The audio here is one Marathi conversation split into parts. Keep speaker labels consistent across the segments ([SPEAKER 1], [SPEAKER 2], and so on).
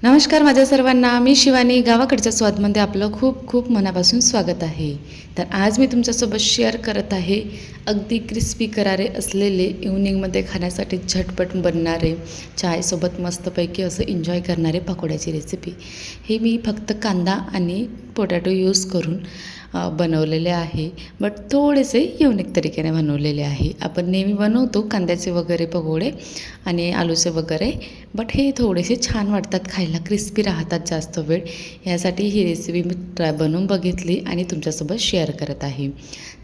[SPEAKER 1] नमस्कार माझ्या सर्वांना, मी शिवानी. गावाकडच्या स्वादमध्ये आपलं खूप खूप मनापासून स्वागत आहे. तर आज मी तुमच्यासोबत शेअर करत आहे अगदी क्रिस्पी करारे असलेले इव्हनिंगमध्ये खाण्यासाठी झटपट बनणारे, चायसोबत मस्तपैकी असं एन्जॉय करणारे पकोड्याची रेसिपी. ही मी फक्त कांदा आणि पोटॅटो यूज करून बनवलेले आहे, बट थोडेसे युनिक तरीकेने बनवलेले आहे. आपण नेहमी बनवतो कांद्याचे वगैरे पकोडे आणि आलूचे वगैरे, बट हे थोडेसे छान वाटतात खायला, क्रिस्पी राहतात जास्त वेळ. यासाठी ही रेसिपी मी बनवून बघितली आणि तुमच्यासोबत शेअर करत आहे.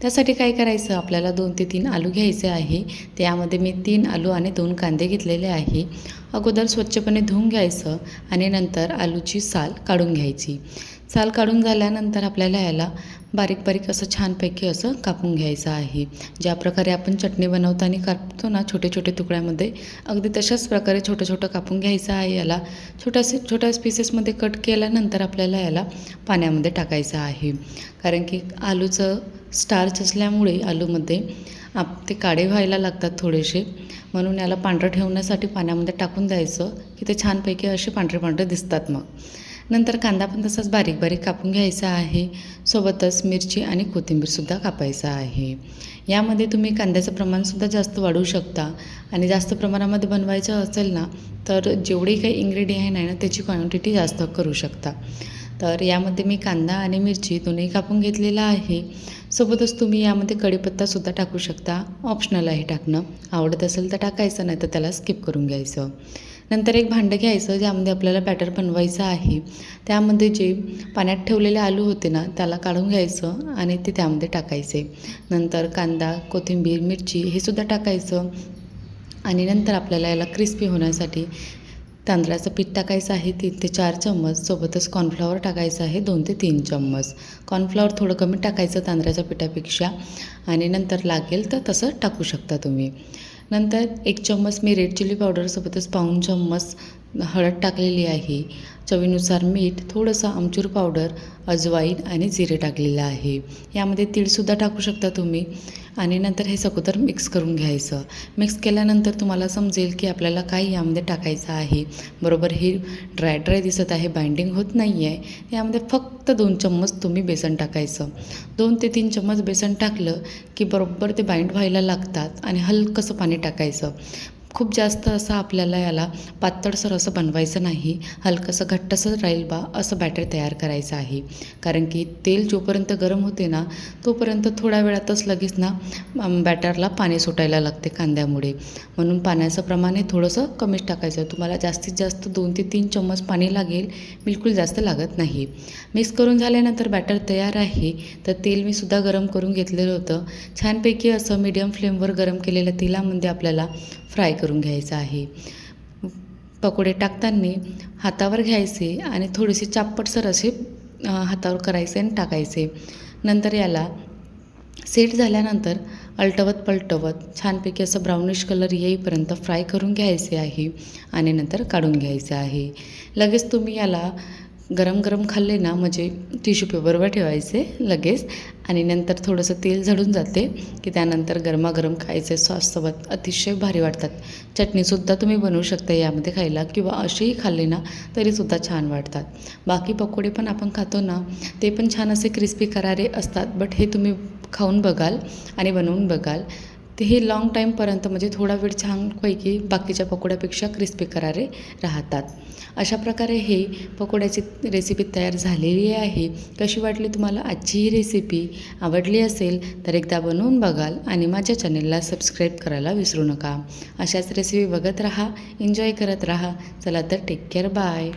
[SPEAKER 1] त्यासाठी काय करायचं, आपल्याला 2 ते 3 आलू घ्यायचे आहे. त्यामध्ये मी 3 आलू आणि 2 कांदे घेतलेले आहे. अगोदर स्वच्छपणे धुवून घ्यायचं आणि नंतर आलूची साल काढून घ्यायची. साल काढून झाल्यानंतर आपल्याला याला बारीक बारीक असं छानपैकी असं कापून घ्यायचं आहे. ज्या प्रकारे आपण चटणी बनवताना कापतो ना छोटे छोटे तुकड्यामध्ये, अगदी तशाच प्रकारे छोटं छोटं कापून घ्यायचं आहे. याला छोट्या पीसेसमध्ये कट केल्यानंतर आपल्याला याला पाण्यामध्ये टाकायचं आहे. कारण की आलूचं स्टार्च असल्यामुळे आलूमध्ये ते काळे व्हायला लागतात थोडेसे, म्हणून याला पांढरं ठेवण्यासाठी पाण्यामध्ये टाकून द्यायचं की ते छानपैकी असे पांढरे पांढरे दिसतात. मग नंतर कांदा पण तसाच बारीक बारीक कापून घ्यायचा आहे. सोबतच मिरची आणि कोथिंबीरसुद्धा कापायचा आहे. यामध्ये तुम्ही कांद्याचं प्रमाणसुद्धा जास्त वाढवू शकता आणि जास्त प्रमाणामध्ये बनवायचं असेल ना, तर जेवढे काही इन्ग्रेडियंट आहे ना त्याची क्वांटिटी जास्त करू शकता. तर यामध्ये मी कांदा आणि मिरची दोन्ही कापून घेतलेला आहे. सोबतच तुम्ही यामध्ये कढीपत्तासुद्धा टाकू शकता, ऑप्शनल आहे टाकणं. आवडत असेल तर टाकायचं, नाही तर त्याला स्किप करून घ्यायचं. नंतर एक भांडं घ्यायचं ज्यामध्ये आपल्याला बॅटर बनवायचं आहे. त्यामध्ये जे पाण्यात ठेवलेले आलू होते ना त्याला काढून घ्यायचं आणि ते त्यामध्ये टाकायचे. नंतर कांदा, कोथिंबीर, मिरची हे सुद्धा टाकायचं आणि नंतर आपल्याला याला क्रिस्पी होण्यासाठी तांदळाचं पीठ टाकायचं आहे 3 ते 4 चम्मच. सोबतच कॉर्नफ्लॉवर टाकायचं आहे 2 ते 3 चम्मच. कॉर्नफ्लॉवर थोडं कमी टाकायचं तांदळाच्या पिठापेक्षा आणि नंतर लागेल तर तसं टाकू शकता तुम्ही. नंतर 1 चम्मच मी रेड चिली पावडर, सोबतच पाऊण चम्मच हळद टाकलेली आहे. चवीनुसार मीठ, थोडंसं आमचूर पावडर, अजवाईन आणि जिरे टाकलेलं आहे. यामध्ये तीळसुद्धा टाकू शकता तुम्ही आणि नंतर हे सगोदर मिक्स करून घ्यायचं. मिक्स केल्यानंतर तुम्हाला समजेल की आपल्याला काय यामध्ये टाकायचं आहे. बरोबर हे ड्राय दिसत आहे, बाइंडिंग होत नाही आहे. यामध्ये फक्त 2 चम्मच तुम्ही बेसन टाकायचं. 2 ते 3 चम्मच बेसन टाकलं की बरोबर ते बाइंड व्हायला लागतात आणि हलकंसं पाणी टाकायचं. खूप जास्त असं आपल्याला याला पातळसर असं बनवायचं नाही, हलकंसं घट्टसर राहील बा असं बॅटर तयार करायचं आहे. कारण की तेल जोपर्यंत गरम होते ना तोपर्यंत थोड्या वेळातच लगेच ना बॅटरला पाणी सुटायला लागते कांद्यामुळे. म्हणून पाण्याचं प्रमाण हे थोडंसं कमीच टाकायचं. तुम्हाला जास्तीत जास्त 2 ते 3 चम्मच पाणी लागेल, बिलकुल जास्त लागत नाही. मिक्स करून झाल्यानंतर बॅटर तयार आहे. तर तेल मी सुद्धा गरम करून घेतलेलं होतं. छानपैकी असं मीडियम फ्लेमवर गरम केलेल्या तेलामध्ये आपल्याला फ्राय करून घ्यायचं आहे. पकोडे टाकताना हातावर घ्यायचे आणि थोडेसे चापटसर असे हातावर करायचे आणि टाकायचे. नंतर याला सेट झाल्यानंतर अलटवत पलटवत छानपैकी असं ब्राउनिश कलर येईपर्यंत फ्राय करून घ्यायचे आहे आणि नंतर काढून घ्यायचं आहे. लगेच तुम्ही याला गरम गरम खाल्ले ना, म्हणजे टिश्यू पेपरवर ठेवायचे लगेच आणि नंतर थोडंसं तेल झडून जाते की त्यानंतर गरमागरम खायचे सॉससोबत अतिशय भारी वाटतात. चटणीसुद्धा तुम्ही बनवू शकता यामध्ये खायला किंवा असेही खाल्ले ना तरीसुद्धा छान वाटतात. बाकी पकोडे पण आपण खातो ना, ते पण छान असे क्रिस्पी करारे असतात, बट हे तुम्ही खाऊन बघाल आणि बनवून बघाल ते हे लाँग टाईमपर्यंत, म्हणजे थोडा वेळ छानपैकी बाकीच्या पकोड्यापेक्षा क्रिस्पी करारे राहतात. अशा प्रकारे हे पकोड्याची रेसिपी तयार झालेली आहे. कशी वाटली तुम्हाला आजची ही रेसिपी? आवडली असेल तर एकदा बनवून बघाल आणि माझ्या चॅनेलला सबस्क्राईब करायला विसरू नका. अशाच रेसिपी बघत राहा, एन्जॉय करत राहा. चला तर टेक केअर, बाय.